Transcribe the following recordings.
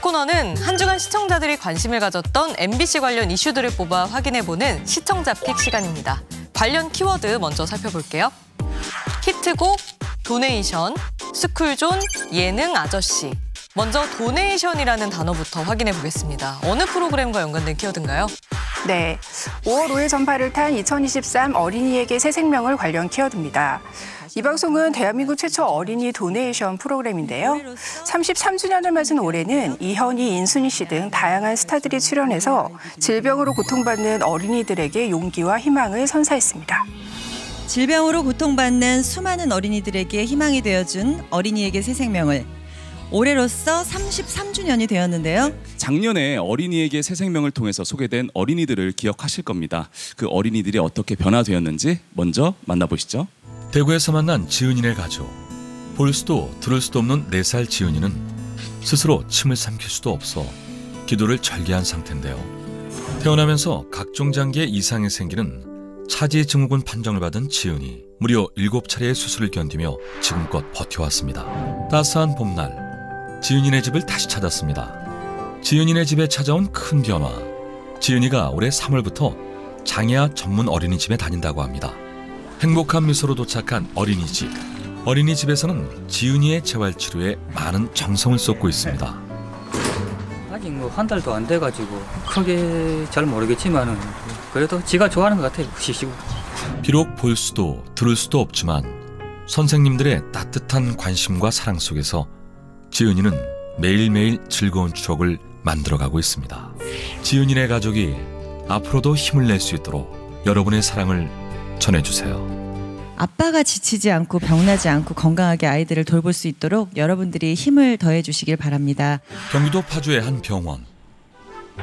코너는 한 주간 시청자들이 관심을 가졌던 MBC 관련 이슈들을 뽑아 확인해보는 시청자 픽 시간입니다. 관련 키워드 먼저 살펴볼게요. 히트곡, 도네이션, 스쿨존, 예능 아저씨. 먼저 도네이션이라는 단어부터 확인해 보겠습니다. 어느 프로그램과 연관된 키워드인가요? 네, 5월 5일 전파를 탄 2023 어린이에게 새 생명을 관련 키워드입니다. 이 방송은 대한민국 최초 어린이 도네이션 프로그램인데요. 33주년을 맞은 올해는 이현희, 인순이 씨 등 다양한 스타들이 출연해서 질병으로 고통받는 어린이들에게 용기와 희망을 선사했습니다. 질병으로 고통받는 수많은 어린이들에게 희망이 되어준 어린이에게 새 생명을 올해로써 33주년이 되었는데요. 작년에 어린이에게 새 생명을 통해서 소개된 어린이들을 기억하실 겁니다. 그 어린이들이 어떻게 변화되었는지 먼저 만나보시죠. 대구에서 만난 지은이네 가족. 볼 수도 들을 수도 없는 4살 지은이는 스스로 침을 삼킬 수도 없어 기도를 절개한 상태인데요. 태어나면서 각종 장기에 이상이 생기는 차지 증후군 판정을 받은 지은이 무려 7차례의 수술을 견디며 지금껏 버텨왔습니다. 따스한 봄날 지은이네 집을 다시 찾았습니다. 지은이네 집에 찾아온 큰 변화. 지은이가 올해 3월부터 장애아 전문 어린이집에 다닌다고 합니다. 행복한 미소로 도착한 어린이집. 어린이집에서는 지은이의 재활치료에 많은 정성을 쏟고 있습니다. 아직 뭐 한 달도 안 돼가지고 크게 잘 모르겠지만은 그래도 지가 좋아하는 것 같아요. 시시고. 비록 볼 수도 들을 수도 없지만 선생님들의 따뜻한 관심과 사랑 속에서 지은이는 매일매일 즐거운 추억을 만들어가고 있습니다. 지은이네 가족이 앞으로도 힘을 낼 수 있도록 여러분의 사랑을 전해주세요. 아빠가 지치지 않고 병나지 않고 건강하게 아이들을 돌볼 수 있도록 여러분들이 힘을 더해 주시길 바랍니다. 경기도 파주의 한 병원.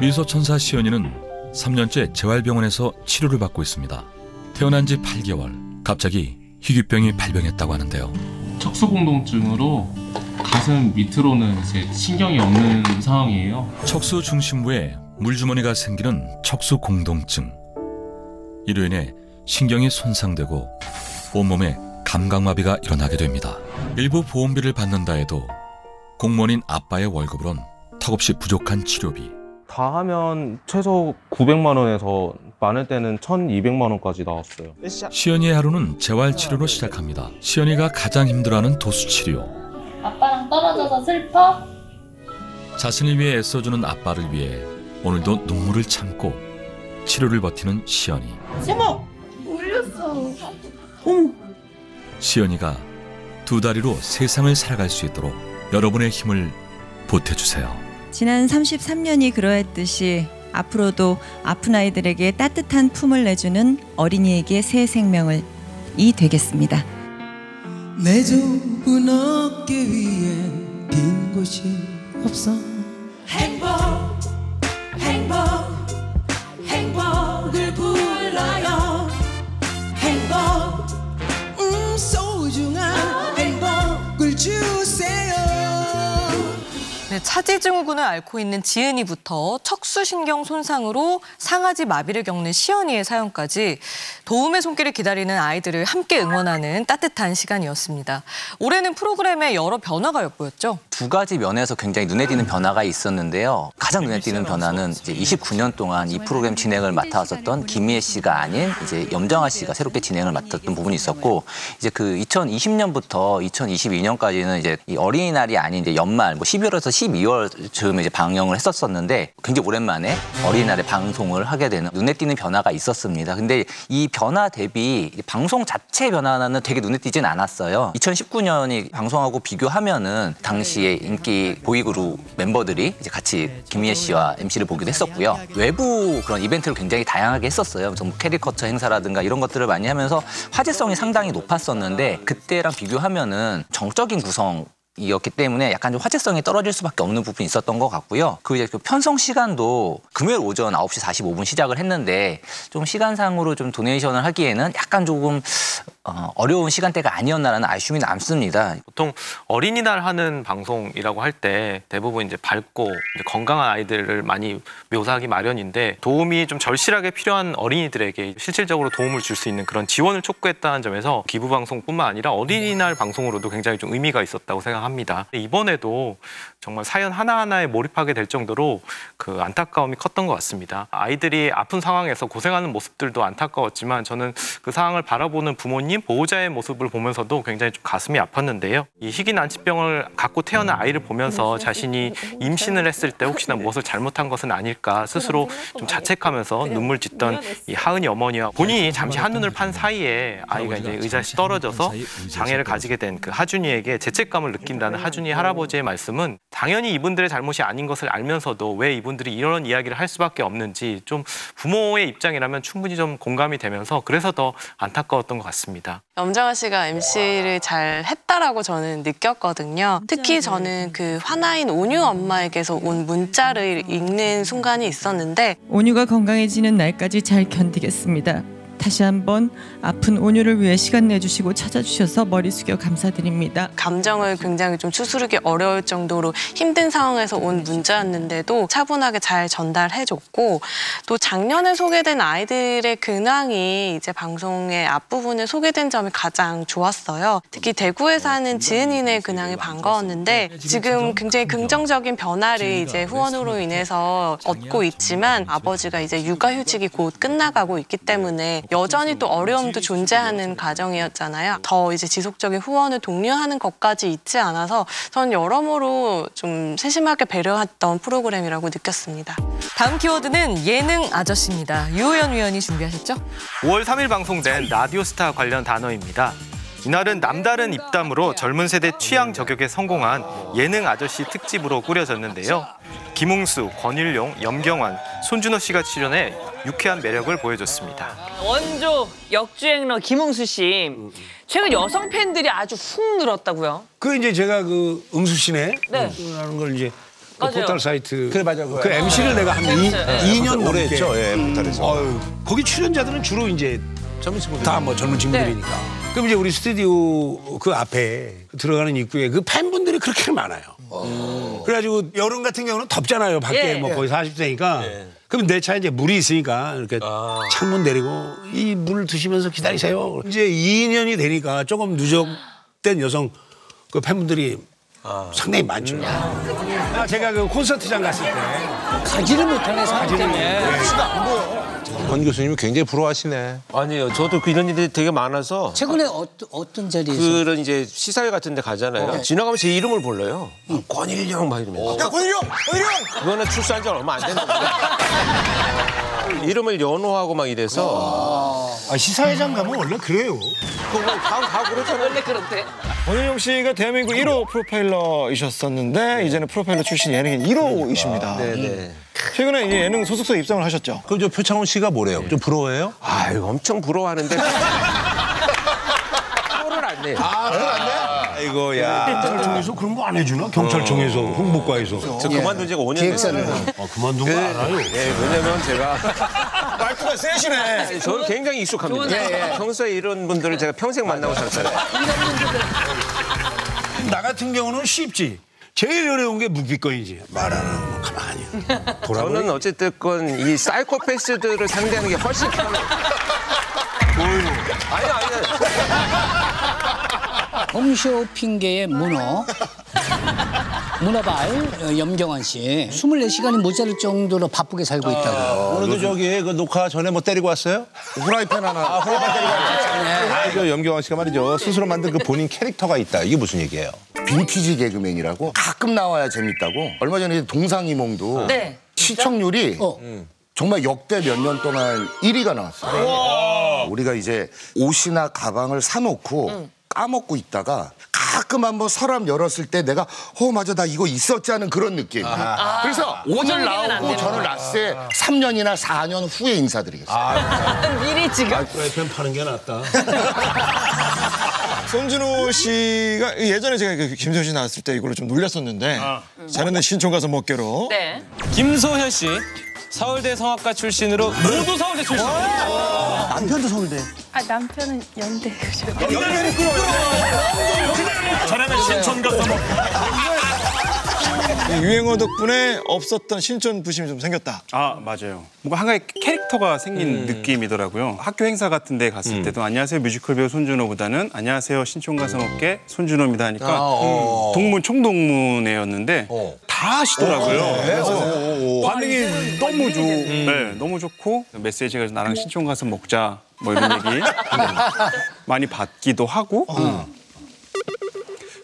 미소천사 시연이는 3년째 재활병원에서 치료를 받고 있습니다. 태어난 지 8개월, 갑자기 희귀병이 발병했다고 하는데요. 척수공동증으로 가슴 밑으로는 이제 신경이 없는 상황이에요. 척수 중심부에 물주머니가 생기는 척수공동증. 이로 인해 신경이 손상되고 온몸에 감각마비가 일어나게 됩니다. 일부 보험비를 받는다 해도 공무원인 아빠의 월급으론 턱없이 부족한 치료비. 다 하면 최소 900만 원에서 많을 때는 1,200만 원까지 나왔어요. 시연이의 하루는 재활치료로 시작합니다. 시연이가 가장 힘들어하는 도수치료. 아빠랑 떨어져서 슬퍼? 자신을 위해 애써주는 아빠를 위해 오늘도 눈물을 참고 치료를 버티는 시연이. 어머! 울렸어. 시연이가 2다리로 세상을 살아갈 수 있도록 여러분의 힘을 보태주세요. 지난 33년이 그러했듯이 앞으로도 아픈 아이들에게 따뜻한 품을 내주는 어린이에게 새 생명을 이 되겠습니다. 내 좁은 어깨 위엔 빈 곳이 없어. 행복, 행복, 행복을 불러요. 행복, 소중한 행복을 주세요. 네, 차지 증후군을 앓고 있는 지은이부터 척수신경 손상으로 상하지 마비를 겪는 시연이의 사연까지 도움의 손길을 기다리는 아이들을 함께 응원하는 따뜻한 시간이었습니다. 올해는 프로그램에 여러 변화가 엿보였죠? 2가지 면에서 굉장히 눈에 띄는 변화가 있었는데요. 가장 눈에 띄는 변화는 이제 29년 동안 이 프로그램 진행을 맡아왔었던 김희애 씨가 아닌 이제 염정아 씨가 새롭게 진행을 맡았던 부분이 있었고, 이제 그 2020년부터 2022년까지는 이제 이 어린이날이 아닌 이제 연말 12월에서 12월쯤에 이제 방영을 했었었는데 굉장히 오랜만에 어린이날에 방송을 하게 되는 눈에 띄는 변화가 있었습니다. 근데 이 변화 대비 방송 자체 변화는 되게 눈에 띄진 않았어요. 2019년이 방송하고 비교하면은 당시에 인기 보이그룹 멤버들이 이제 같이 김희애 씨와 MC를 보기도 했었고요. 외부 그런 이벤트를 굉장히 다양하게 했었어요. 뭐 캐리커처 행사라든가 이런 것들을 많이 하면서 화제성이 상당히 높았었는데 그때랑 비교하면은 정적인 구성 이었기 때문에 약간 좀 화제성이 떨어질 수밖에 없는 부분이 있었던 것 같고요. 그 이제 그 편성 시간도 금요일 오전 9시 45분 시작을 했는데 좀 시간상으로 좀 도네이션을 하기에는 약간 조금 어려운 시간대가 아니었나라는 아쉬움이 남습니다. 보통 어린이날 하는 방송이라고 할 때 대부분 이제 밝고 이제 건강한 아이들을 많이 묘사하기 마련인데 도움이 좀 절실하게 필요한 어린이들에게 실질적으로 도움을 줄 수 있는 그런 지원을 촉구했다는 점에서 기부 방송뿐만 아니라 어린이날 방송으로도 굉장히 좀 의미가 있었다고 생각합니다. 합니다. 이번에도 정말 사연 하나하나에 몰입하게 될 정도로 그 안타까움이 컸던 것 같습니다. 아이들이 아픈 상황에서 고생하는 모습들도 안타까웠지만 저는 그 상황을 바라보는 부모님, 보호자의 모습을 보면서도 굉장히 좀 가슴이 아팠는데요. 이 희귀 난치병을 갖고 태어난 아이를 보면서 자신이 임신을 했을 때 혹시나 무엇을 잘못한 것은 아닐까 스스로 좀 자책하면서 눈물 짓던 이 하은이 어머니와 본인이 잠시 한눈을 판 사이에 아이가 이제 의자에서 떨어져서 장애를 가지게 된 그 하준이에게 죄책감을 느낀다는 하준이 할아버지의 말씀은 당연히 이분들의 잘못이 아닌 것을 알면서도 왜 이분들이 이런 이야기를 할 수밖에 없는지 좀 부모의 입장이라면 충분히 좀 공감이 되면서 그래서 더 안타까웠던 것 같습니다. 염정아 씨가 MC를 잘 했다라고 저는 느꼈거든요. 특히 저는 그 화나인 온유 엄마에게서 온 문자를 읽는 순간이 있었는데 온유가 건강해지는 날까지 잘 견디겠습니다. 다시 한번 아픈 온유를 위해 시간 내주시고 찾아주셔서 머리 숙여 감사드립니다. 감정을 굉장히 좀 추스르기 어려울 정도로 힘든 상황에서 온 문자였는데도 차분하게 잘 전달해줬고 또 작년에 소개된 아이들의 근황이 이제 방송의 앞부분에 소개된 점이 가장 좋았어요. 특히 대구에 사는 지은이네 근황이 반가웠는데 지금 굉장히 긍정적인 변화를 이제 후원으로 인해서 얻고 있지만 아버지가 이제 육아휴직이 곧 끝나가고 있기 때문에 여전히 또 어려움도 존재하는 가정이었잖아요. 더 이제 지속적인 후원을 독려하는 것까지 있지 않아서 전 여러모로 좀 세심하게 배려했던 프로그램이라고 느꼈습니다. 다음 키워드는 예능 아저씨입니다. 유호연 위원이 준비하셨죠? 5월 3일 방송된 라디오스타 관련 단어입니다. 이날은 남다른 입담으로 젊은 세대 취향 저격에 성공한 예능 아저씨 특집으로 꾸려졌는데요. 김웅수, 권일용, 염경환, 손준호 씨가 출연해 유쾌한 매력을 보여줬습니다. 원조 역주행러 김웅수 씨, 최근 여성 팬들이 아주 훅 늘었다고요? 그 이제 제가 그 응수 씨네 네. 라는 걸 이제 그 맞아요. 포털 사이트 그래 맞아 그 MC를 내가 한 2년 오래 넘게 했죠. 예, 포털에서. 거기 출연자들은 주로 이제 젊은 친구들 다 뭐 젊은 친구들이니까. 그럼 이제 우리 스튜디오 그 앞에 들어가는 입구에 그 팬분들이 그렇게 많아요. 그래가지고 여름 같은 경우는 덥잖아요. 밖에 예. 뭐 거의 40대니까. 그럼 내 차에 이제 물이 있으니까 이렇게 창문 내리고 이 물 드시면서 기다리세요. 이제 2년이 되니까 조금 누적된 여성 그 팬분들이 상당히 많죠. 제가 그 콘서트장 갔을 때 가지를 못하네 사람 때문에. 수가 안 보여. 권 교수님이 굉장히 부러워하시네. 아니요, 저도 이런 일이 되게 많아서. 최근에 어떤 자리에서? 그런 이제 시사회 같은 데 가잖아요. 지나가면 제 이름을 불러요. 권일용 막 이러면서. 야, 권일용! 권일용! 그거는 출소한 지 얼마 안 됐는데. 이름을 연호하고 막 이래서. 시사회장 가면 원래 그래요. 그거 다 그렇잖아요. 원래 그렇대. 권일용 씨가 대한민국 1호 프로파일러이셨었는데 이제는 프로파일러 출신 예능인 1호이십니다. 네네. 최근에 이제 예능 소속사에 입성을 하셨죠? 그럼 저 표창원 씨가 뭐래요? 좀 부러워해요? 아유, 엄청 부러워하는데. 표를 안 내요. 표를 안 내? 아이고, 야. 경찰청에서 그런 거 안 해주나? 경찰청에서, 홍보과에서. 저 그만둔 지가 5년 됐어요. 그만둔 거 알아요? 예, 왜냐면 제가. 말투가 세시네. 저는 굉장히 익숙합니다. 평소에 이런 분들을 제가 평생 만나고 살았잖아요. 나 같은 경우는 쉽지. 제일 어려운 게 묵비권이지. 말 안 하고 가만히. 저는 어쨌든 이 사이코패스들을 상대하는 게 훨씬 편해요. 아니. 홈쇼핑계의 문어발 염경환 씨 24시간이 모자랄 정도로 바쁘게 살고 있다고. 오늘도 저기 그 녹화 전에 뭐 때리고 왔어요? 후라이팬 하나. 후라이팬 때리고 왔어요. 저 염경환 씨가 말이죠. 스스로 만든 그 본인 캐릭터가 있다. 이게 무슨 얘기예요? 빈티지 개그맨이라고 가끔 나와야 재밌다고. 얼마 전에 동상이몽도 네. 시청률이 정말 역대 몇 년 동안 1위가 나왔어요. 우리가 이제 옷이나 가방을 사놓고 까먹고 있다가 가끔 한번 서랍 열었을 때 내가 맞아 나 이거 있었지 하는 그런 느낌. 그래서 오늘 나오고 저는 라스에 3년이나 4년 후에 인사드리겠습니다. 미리 지금. 프라이팬 파는 게 낫다. 손준호 씨가 예전에 제가 김소현 씨 나왔을 때 이걸로 좀 놀렸었는데 자네는 신촌 가서 먹게로. 네. 김소현 씨 서울대 성악과 출신으로 모두 서울대 출신. 남편도 서울대. 남편은 연대. 자네는 신촌 가서 먹. 유행어 덕분에 없었던 신촌 부심이 좀 생겼다. 아, 맞아요. 뭔가 하나의 캐릭터가 생긴 느낌이더라고요. 학교 행사 같은 데 갔을 때도 안녕하세요 뮤지컬 배우 손준호보다는 안녕하세요 신촌 가슴업계 손준호입니다 하니까 동문 총동문회였는데 다 하시더라고요. 반응이 너무 너무 좋고 메시지가 나랑 신촌 가서 먹자 뭐 이런 얘기 많이 받기도 하고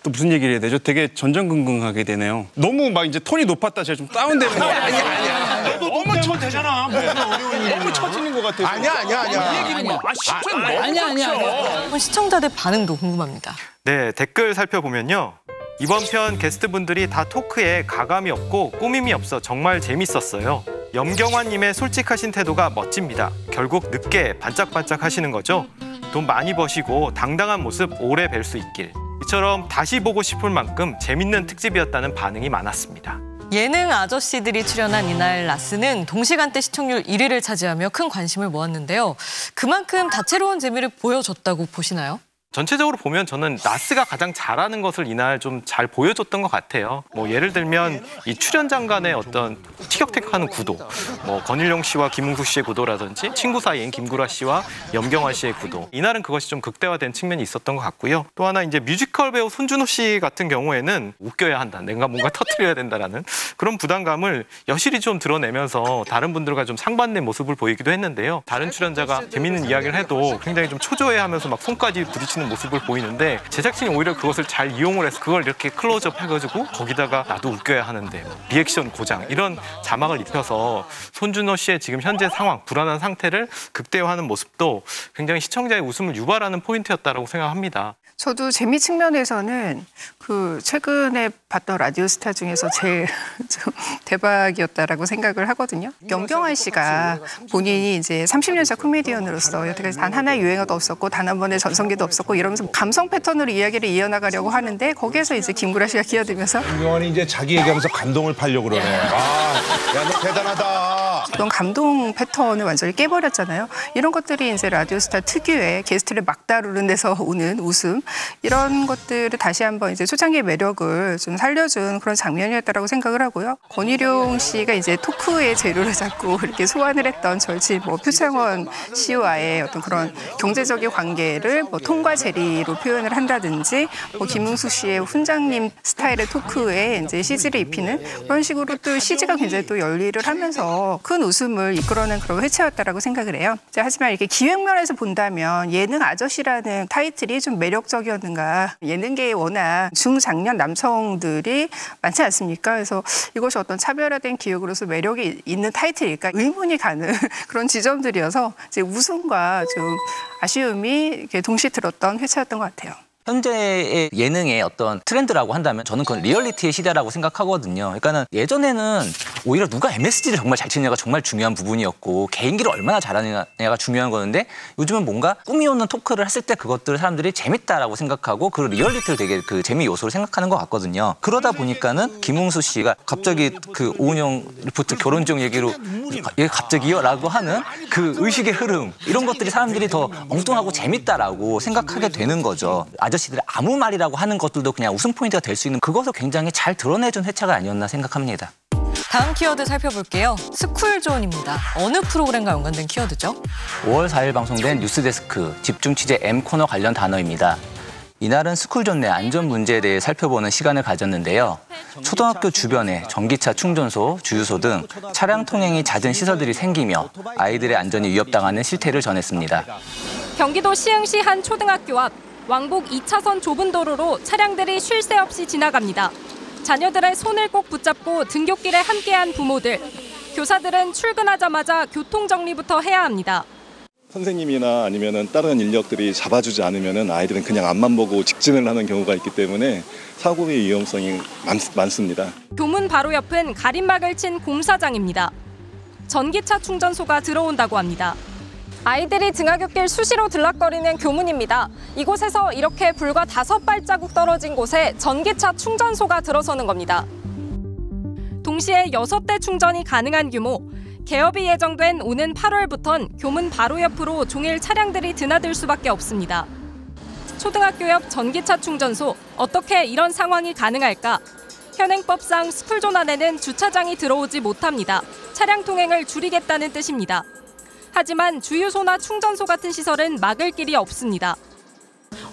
또 무슨 얘기를 해야 되죠? 되게 전전긍긍하게 되네요. 너무 막 이제 톤이 높았다 제가 좀 다운되는 거 아니야. 너무 쳐대잖아. 너무 쳐지는 것 같아요. 아니야. 시청자들 반응도 궁금합니다. 네, 댓글 살펴보면요. 이번 편 게스트분들이 다 토크에 가감이 없고 꾸밈이 없어 정말 재밌었어요. 염경환님의 솔직하신 태도가 멋집니다. 결국 늦게 반짝반짝 하시는 거죠. 돈 많이 버시고 당당한 모습 오래 뵐 수 있길. 이처럼 다시 보고 싶을 만큼 재밌는 특집이었다는 반응이 많았습니다. 예능 아저씨들이 출연한 이날 라스는 동시간대 시청률 1위를 차지하며 큰 관심을 모았는데요. 그만큼 다채로운 재미를 보여줬다고 보시나요? 전체적으로 보면 저는 라스가 가장 잘하는 것을 이날 좀 잘 보여줬던 것 같아요. 뭐 예를 들면 이 출연자 간의 어떤 티격태격하는 구도, 뭐 권일용 씨와 김웅수 씨의 구도라든지 친구 사이인 김구라 씨와 염경환 씨의 구도. 이날은 그것이 좀 극대화된 측면이 있었던 것 같고요. 또 하나 이제 뮤지컬 배우 손준호 씨 같은 경우에는 웃겨야 한다, 내가 뭔가 터뜨려야 된다라는 그런 부담감을 여실히 좀 드러내면서 다른 분들과 좀 상반된 모습을 보이기도 했는데요. 다른 출연자가 재밌는 이야기를 해도 굉장히 좀 초조해하면서 막 손까지 부딪히는 모습을 보이는데 제작진이 오히려 그것을 잘 이용을 해서 그걸 이렇게 클로즈업 해가지고 거기다가 나도 웃겨야 하는데 리액션 고장 이런 자막을 입혀서 손준호 씨의 지금 현재 상황, 불안한 상태를 극대화하는 모습도 굉장히 시청자의 웃음을 유발하는 포인트였다고 생각합니다. 저도 재미 측면에서는 그 최근에 봤던 라디오스타 중에서 제일 좀 대박이었다라고 생각을 하거든요. 염경환 씨가 본인이 이제 30년차 코미디언으로서 여태까지 단 하나의 유행어도 없었고 단 한 번의 전성기도 없었고 이러면서 감성 패턴으로 이야기를 이어나가려고 하는데 거기에서 이제 김구라 씨가 끼어들면서 염경환이 이제 자기 얘기하면서 감동을 팔려고 그러네. 야, 너 대단하다. 그런 감동 패턴을 완전히 깨버렸잖아요. 이런 것들이 이제 라디오스타 특유의 게스트를 막 다루는 데서 오는 웃음 이런 것들을 다시 한번 이제 초창기의 매력을 좀 살려준 그런 장면이었다라고 생각을 하고요. 권일용 씨가 이제 토크의 재료를 자꾸 이렇게 소환을 했던 절친 뭐 표창원 씨와의 어떤 그런 경제적인 관계를 뭐 통과 제리로 표현을 한다든지 뭐 김웅수 씨의 훈장님 스타일의 토크에 이제 CG를 입히는 그런 식으로 또 CG가 굉장히 또 열일을 하면서 큰 웃음을 이끌어낸 그런 회차였다라고 생각을 해요. 하지만 이렇게 기획면에서 본다면 예능 아저씨라는 타이틀이 좀 매력적이었는가. 예능계에 워낙 중장년 남성들이 많지 않습니까? 그래서 이것이 어떤 차별화된 기획으로서 매력이 있는 타이틀일까 의문이 가는 그런 지점들이어서 이제 웃음과 좀 아쉬움이 이렇게 동시에 들었던 회차였던 것 같아요. 현재의 예능의 어떤 트렌드라고 한다면 저는 그건 리얼리티의 시대라고 생각하거든요. 그러니까는 예전에는 오히려 누가 MSG를 정말 잘 치느냐가 정말 중요한 부분이었고 개인기를 얼마나 잘하느냐가 중요한 거였는데 요즘은 뭔가 꾸미오는 토크를 했을 때 그것들을 사람들이 재밌다라고 생각하고 그 리얼리티를 되게 그 재미 요소로 생각하는 것 같거든요. 그러다 보니까는 김웅수 씨가 갑자기 그 오은영 리포트 결혼적 얘기로 얘 갑자기요? 라고 하는 그 의식의 흐름 이런 것들이 사람들이 더 엉뚱하고 재밌다라고 생각하게 되는 거죠. 아저씨들의 아무 말이라고 하는 것들도 그냥 웃음 포인트가 될 수 있는 그것을 굉장히 잘 드러내준 회차가 아니었나 생각합니다. 다음 키워드 살펴볼게요. 스쿨존입니다. 어느 프로그램과 연관된 키워드죠? 5월 4일 방송된 뉴스데스크 집중 취재 M 코너 관련 단어입니다. 이날은 스쿨존 내 안전 문제에 대해 살펴보는 시간을 가졌는데요. 초등학교 주변에 전기차 충전소, 주유소 등 차량 통행이 잦은 시설들이 생기며 아이들의 안전이 위협당하는 실태를 전했습니다. 경기도 시흥시 한 초등학교 앞 왕복 2차선 좁은 도로로 차량들이 쉴 새 없이 지나갑니다. 자녀들의 손을 꼭 붙잡고 등굣길에 함께한 부모들. 교사들은 출근하자마자 교통정리부터 해야 합니다. 선생님이나 아니면은 다른 인력들이 잡아주지 않으면은 아이들은 그냥 앞만 보고 직진을 하는 경우가 있기 때문에 사고의 위험성이 많습니다. 교문 바로 옆은 가림막을 친 공사장입니다. 전기차 충전소가 들어온다고 합니다. 아이들이 등하굣길 수시로 들락거리는 교문입니다. 이곳에서 이렇게 불과 5발자국 떨어진 곳에 전기차 충전소가 들어서는 겁니다. 동시에 6대 충전이 가능한 규모. 개업이 예정된 오는 8월부턴 교문 바로 옆으로 종일 차량들이 드나들 수밖에 없습니다. 초등학교 옆 전기차 충전소, 어떻게 이런 상황이 가능할까? 현행법상 스쿨존 안에는 주차장이 들어오지 못합니다. 차량 통행을 줄이겠다는 뜻입니다. 하지만 주유소나 충전소 같은 시설은 막을 길이 없습니다.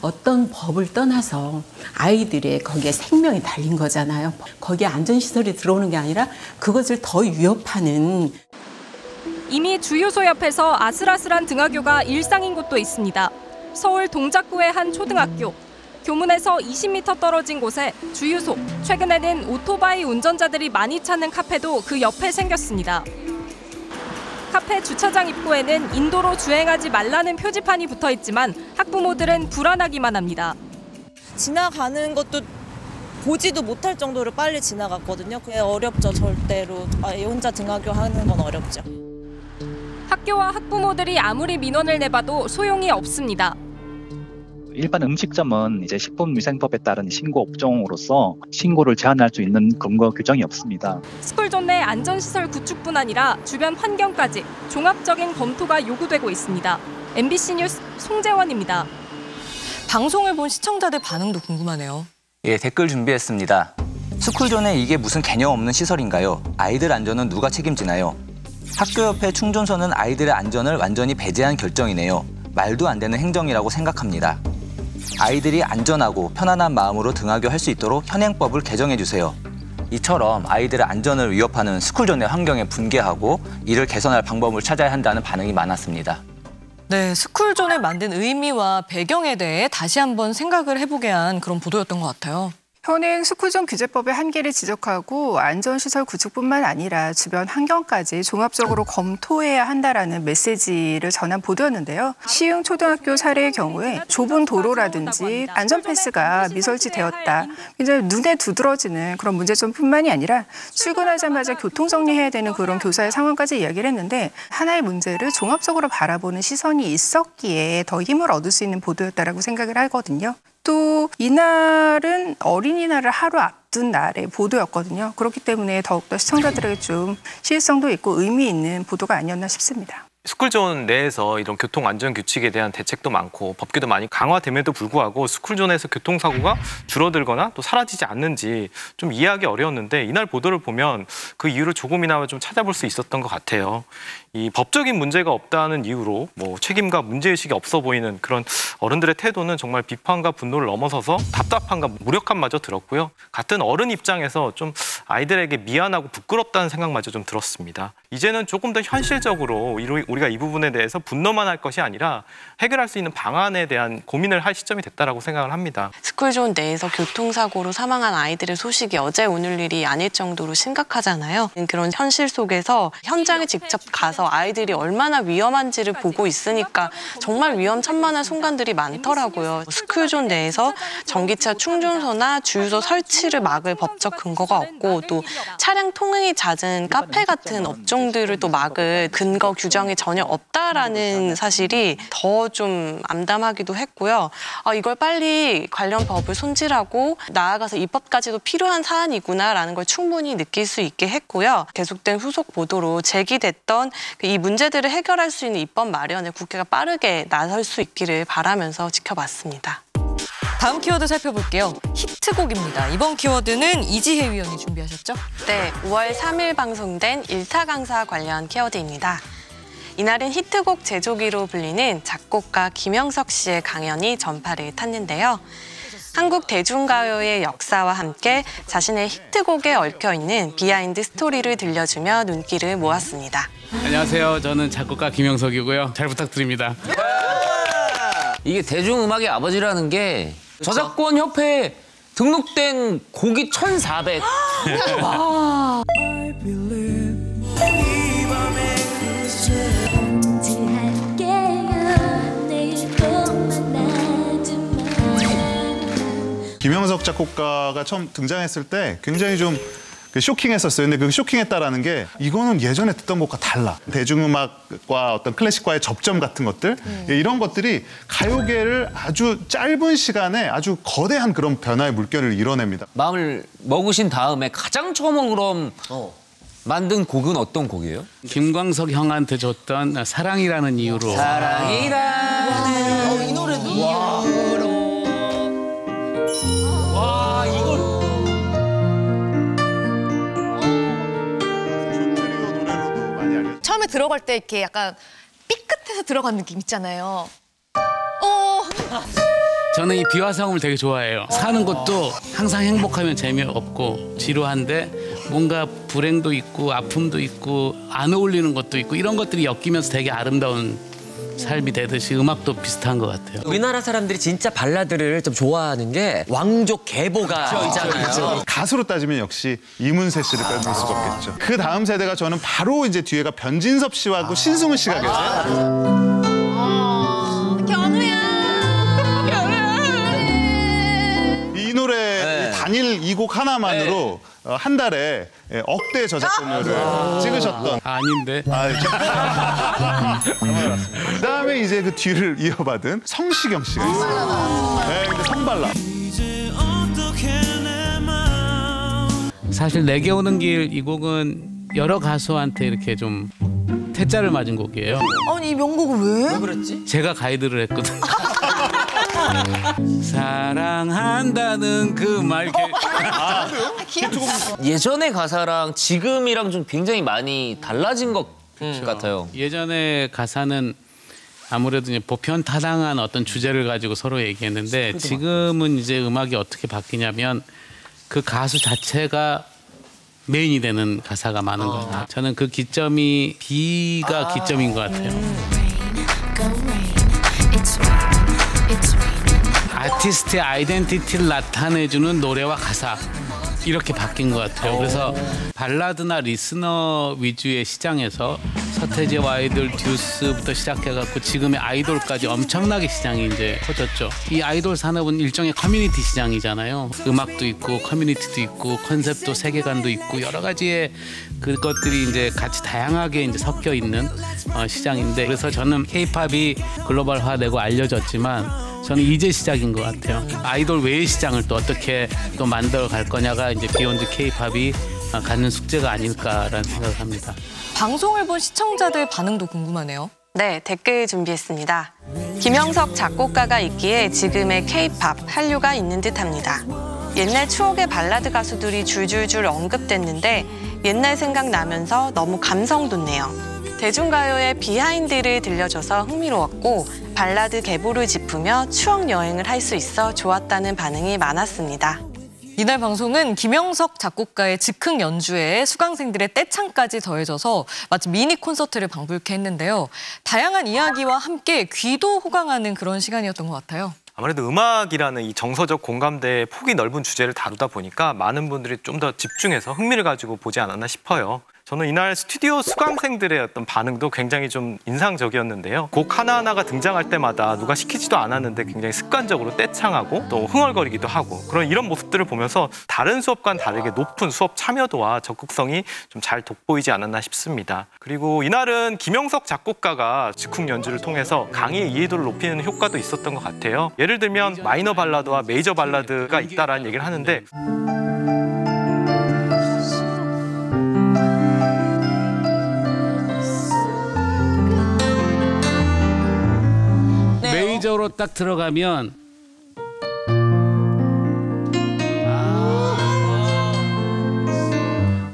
어떤 법을 떠나서 아이들의 거기에 생명이 달린 거잖아요. 거기에 안전시설이 들어오는 게 아니라 그것을 더 위협하는. 이미 주유소 옆에서 아슬아슬한 등하교가 일상인 곳도 있습니다. 서울 동작구의 한 초등학교. 교문에서 20m 떨어진 곳에 주유소, 최근에는 오토바이 운전자들이 많이 찾는 카페도 그 옆에 생겼습니다. 카페 주차장 입구에는 인도로 주행하지 말라는 표지판이 붙어 있지만 학부모들은 불안하기만 합니다. 지나가는 것도 보지도 못할 정도로 빨리 지나갔거든요. 그게 어렵죠, 절대로. 혼자 등하교 하는 건 어렵죠. 학교와 학부모들이 아무리 민원을 내봐도 소용이 없습니다. 일반 음식점은 이제 식품위생법에 따른 신고 업종으로서 신고를 제한할 수 있는 근거 규정이 없습니다. 스쿨존 내 안전시설 구축뿐 아니라 주변 환경까지 종합적인 검토가 요구되고 있습니다. MBC 뉴스 송재원입니다. 방송을 본 시청자들 반응도 궁금하네요. 예, 댓글 준비했습니다. 스쿨존에 이게 무슨 개념 없는 시설인가요? 아이들 안전은 누가 책임지나요? 학교 옆에 충전소는 아이들의 안전을 완전히 배제한 결정이네요. 말도 안 되는 행정이라고 생각합니다. 아이들이 안전하고 편안한 마음으로 등하교 할 수 있도록 현행법을 개정해 주세요. 이처럼 아이들의 안전을 위협하는 스쿨존 내 환경에 분개하고 이를 개선할 방법을 찾아야 한다는 반응이 많았습니다. 네, 스쿨존을 만든 의미와 배경에 대해 다시 한번 생각을 해보게 한 그런 보도였던 것 같아요. 현행 스쿨존 규제법의 한계를 지적하고 안전시설 구축뿐만 아니라 주변 환경까지 종합적으로 검토해야 한다라는 메시지를 전한 보도였는데요. 시흥 초등학교 사례의 경우에 좁은 도로라든지 안전패스가 미설치되었다. 굉장히 눈에 두드러지는 그런 문제점뿐만이 아니라 출근하자마자 교통정리해야 되는 그런 교사의 상황까지 이야기를 했는데 하나의 문제를 종합적으로 바라보는 시선이 있었기에 더 힘을 얻을 수 있는 보도였다라고 생각을 하거든요. 또 이날은 어린이날을 하루 앞둔 날의 보도였거든요. 그렇기 때문에 더욱더 시청자들에게 좀 시의성도 있고 의미 있는 보도가 아니었나 싶습니다. 스쿨존 내에서 이런 교통안전규칙에 대한 대책도 많고 법규도 많이 강화됨에도 불구하고 스쿨존에서 교통사고가 줄어들거나 또 사라지지 않는지 좀 이해하기 어려웠는데 이날 보도를 보면 그 이유를 조금이나마 좀 찾아볼 수 있었던 것 같아요. 이 법적인 문제가 없다는 이유로 뭐 책임과 문제의식이 없어 보이는 그런 어른들의 태도는 정말 비판과 분노를 넘어서서 답답함과 무력함마저 들었고요. 같은 어른 입장에서 좀 아이들에게 미안하고 부끄럽다는 생각마저 좀 들었습니다. 이제는 조금 더 현실적으로 우리가 이 부분에 대해서 분노만 할 것이 아니라 해결할 수 있는 방안에 대한 고민을 할 시점이 됐다라고 생각을 합니다. 스쿨존 내에서 교통사고로 사망한 아이들의 소식이 어제 오늘 일이 아닐 정도로 심각하잖아요. 그런 현실 속에서 현장에 직접 가서 아이들이 얼마나 위험한지를 보고 있으니까 정말 위험천만한 순간들이 많더라고요. 스쿨존 내에서 전기차 충전소나 주유소 설치를 막을 법적 근거가 없고 또 차량 통행이 잦은 카페 같은 업종들을 또 막을 근거 규정이 전혀 없다라는 사실이 더 좀 암담하기도 했고요. 이걸 빨리 관련 법을 손질하고 나아가서 입법까지도 필요한 사안이구나라는 걸 충분히 느낄 수 있게 했고요. 계속된 후속 보도로 제기됐던 이 문제들을 해결할 수 있는 입법 마련에 국회가 빠르게 나설 수 있기를 바라면서 지켜봤습니다. 다음 키워드 살펴볼게요. 히트곡입니다. 이번 키워드는 이지혜 위원이 준비하셨죠? 네, 5월 3일 방송된 일타 강사 관련 키워드입니다. 이날은 히트곡 제조기로 불리는 작곡가 김영석 씨의 강연이 전파를 탔는데요. 한국 대중가요의 역사와 함께 자신의 히트곡에 얽혀있는 비하인드 스토리를 들려주며 눈길을 모았습니다. 안녕하세요. 저는 작곡가 김영석이고요. 잘 부탁드립니다. 이게 대중음악의 아버지라는 게 저작권 협회에 등록된 곡이 1,400. 와. 김영석 작곡가가 처음 등장했을 때 굉장히 좀 쇼킹했었어요. 근데 그 쇼킹했다라는 게 이거는 예전에 듣던 것과 달라. 대중음악과 어떤 클래식과의 접점 같은 것들 이런 것들이 가요계를 아주 짧은 시간에 아주 거대한 그런 변화의 물결을 이뤄냅니다. 마음을 먹으신 다음에 가장 처음 그럼 만든 곡은 어떤 곡이에요? 김광석 형한테 줬던 사랑이라는 이유로. 사랑이라는 이 노래도 와 이걸 처음에 들어갈 때 이렇게 약간 삐끗해서 들어간 느낌 있잖아요. 저는 이 비화성음을 되게 좋아해요. 사는 것도 항상 행복하면 재미없고 지루한데 뭔가 불행도 있고 아픔도 있고 안 어울리는 것도 있고 이런 것들이 엮이면서 되게 아름다운 삶이 되듯이 음악도 비슷한 것 같아요. 우리나라 사람들이 진짜 발라드를 좀 좋아하는 게 왕족 계보가 있잖아요. 가수로 따지면 역시 이문세 씨를 빼놓을 수가 없겠죠. 그 다음 세대가 저는 바로 이제 뒤에가 변진섭 씨하고 신승훈 씨가 계세요. 이 노래 단일 이 곡 하나만으로 한 달에 억대 저작권료를 찍으셨던. 아닌데. 그다음에 이제 그 뒤를 이어받은 성시경 씨가 있어요. 네, 근데 선발라. 사실 내게 오는 길 이 곡은 여러 가수한테 이렇게 좀 퇴짜를 맞은 곡이에요. 아니 이 명곡을 왜? 왜 그랬지? 제가 가이드를 했거든요. 사랑한다는 그 말. 예전의 가사랑 지금이랑 좀 굉장히 많이 달라진 것 같아요. 예전의 가사는 아무래도 이제 보편타당한 어떤 주제를 가지고 서로 얘기했는데 지금은 이제 음악이 어떻게 바뀌냐면 그 가수 자체가 메인이 되는 가사가 많은 것 같아요. 저는 그 기점이 비가 기점인 것 같아요. 아티스트의 아이덴티티를 나타내주는 노래와 가사 이렇게 바뀐 것 같아요. 그래서 발라드나 리스너 위주의 시장에서 서태지와 아이돌, 듀스부터 시작해갖고 지금의 아이돌까지 엄청나게 시장이 이제 커졌죠. 이 아이돌 산업은 일종의 커뮤니티 시장이잖아요. 음악도 있고 커뮤니티도 있고 컨셉도 세계관도 있고 여러 가지의 그것들이 이제 같이 다양하게 이제 섞여 있는 시장인데 그래서 저는 K-팝이 글로벌화되고 알려졌지만 저는 이제 시작인 것 같아요. 아이돌 외의 시장을 또 어떻게 또 만들어 갈 거냐가 이제 비욘드 K-팝이 갖는 숙제가 아닐까라는 생각을 합니다. 방송을 본 시청자들 반응도 궁금하네요. 네, 댓글 준비했습니다. 김영석 작곡가가 있기에 지금의 K-팝 한류가 있는 듯합니다. 옛날 추억의 발라드 가수들이 줄줄줄 언급됐는데 옛날 생각나면서 너무 감성 돋네요. 대중가요의 비하인드를 들려줘서 흥미로웠고 발라드 계보를 짚으며 추억 여행을 할 수 있어 좋았다는 반응이 많았습니다. 이날 방송은 김영석 작곡가의 즉흥 연주에 수강생들의 떼창까지 더해져서 마치 미니 콘서트를 방불케 했는데요. 다양한 이야기와 함께 귀도 호강하는 그런 시간이었던 것 같아요. 아무래도 음악이라는 이 정서적 공감대의 폭이 넓은 주제를 다루다 보니까 많은 분들이 좀 더 집중해서 흥미를 가지고 보지 않았나 싶어요. 저는 이날 스튜디오 수강생들의 어떤 반응도 굉장히 좀 인상적이었는데요. 곡 하나하나가 등장할 때마다 누가 시키지도 않았는데 굉장히 습관적으로 떼창하고 또 흥얼거리기도 하고 그런 이런 모습들을 보면서 다른 수업과는 다르게 높은 수업 참여도와 적극성이 좀 잘 돋보이지 않았나 싶습니다. 그리고 이날은 김영석 작곡가가 즉흥 연주를 통해서 강의의 이해도를 높이는 효과도 있었던 것 같아요. 예를 들면 마이너 발라드와 메이저 발라드가 있다라는 얘기를 하는데 메이저로 딱 들어가면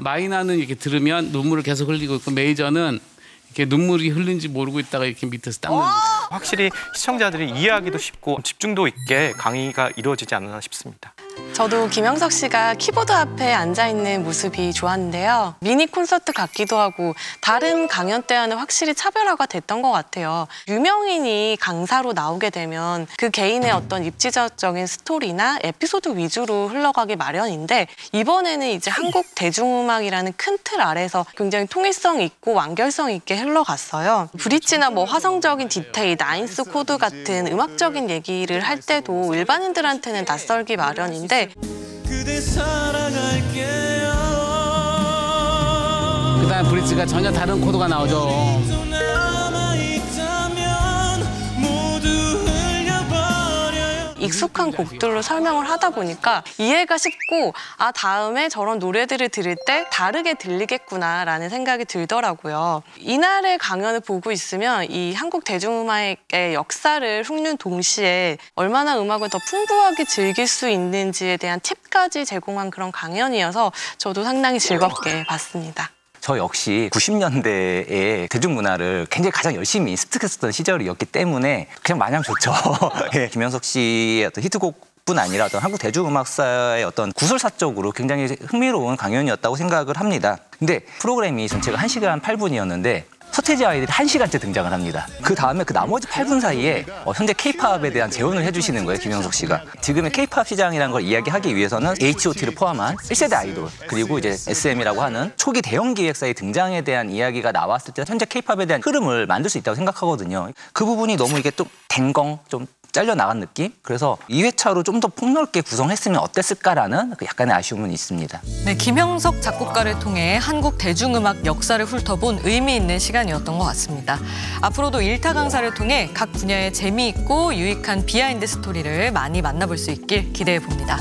마이너는 이렇게 들으면 눈물을 계속 흘리고 있고 메이저는 이렇게 눈물이 흘린지 모르고 있다가 이렇게 밑에서 닦는 거예요. 확실히 시청자들이 이해하기도 쉽고 집중도 있게 강의가 이루어지지 않았나 싶습니다. 저도 김영석 씨가 키보드 앞에 앉아있는 모습이 좋았는데요. 미니 콘서트 같기도 하고 다른 강연 때와는 확실히 차별화가 됐던 것 같아요. 유명인이 강사로 나오게 되면 그 개인의 어떤 입지적인 스토리나 에피소드 위주로 흘러가기 마련인데 이번에는 이제 한국 대중음악이라는 큰 틀 아래서 굉장히 통일성 있고 완결성 있게 흘러갔어요. 브릿지나 뭐 화성적인 디테일, 나인스 코드 같은 음악적인 얘기를 할 때도 일반인들한테는 낯설기 마련인데 그다음 브릿지가 전혀 다른 코드가 나오죠. 익숙한 곡들로 설명을 하다 보니까 이해가 쉽고 아 다음에 저런 노래들을 들을 때 다르게 들리겠구나라는 생각이 들더라고요. 이날의 강연을 보고 있으면 이 한국 대중음악의 역사를 훑는 동시에 얼마나 음악을 더 풍부하게 즐길 수 있는지에 대한 팁까지 제공한 그런 강연이어서 저도 상당히 즐겁게 봤습니다. 저 역시 90년대에 대중문화를 굉장히 가장 열심히 습득했었던 시절이었기 때문에 그냥 마냥 좋죠. 예, 김현석 씨의 어떤 히트곡뿐 아니라 어떤 한국 대중음악사의 어떤 구설사적으로 굉장히 흥미로운 강연이었다고 생각을 합니다. 근데 프로그램이 전체가 1시간 8분이었는데 서태지 아이들이 1시간째 등장을 합니다. 그 다음에 그 나머지 8분 사이에 현재 K-팝에 대한 재연을 해주시는 거예요, 김현석 씨가. 지금의 K-팝 시장이라는 걸 이야기하기 위해서는 H.O.T를 포함한 1세대 아이돌, 그리고 이제 SM이라고 하는 초기 대형 기획사의 등장에 대한 이야기가 나왔을 때 현재 K-팝에 대한 흐름을 만들 수 있다고 생각하거든요. 그 부분이 너무 이게 좀 댕공, 좀 잘려나간 느낌? 그래서 2회차로 좀 더 폭넓게 구성했으면 어땠을까라는 약간의 아쉬움은 있습니다. 네, 김형석 작곡가를 통해 한국 대중음악 역사를 훑어본 의미 있는 시간이었던 것 같습니다. 앞으로도 일타 강사를 통해 각 분야의 재미있고 유익한 비하인드 스토리를 많이 만나볼 수 있길 기대해 봅니다.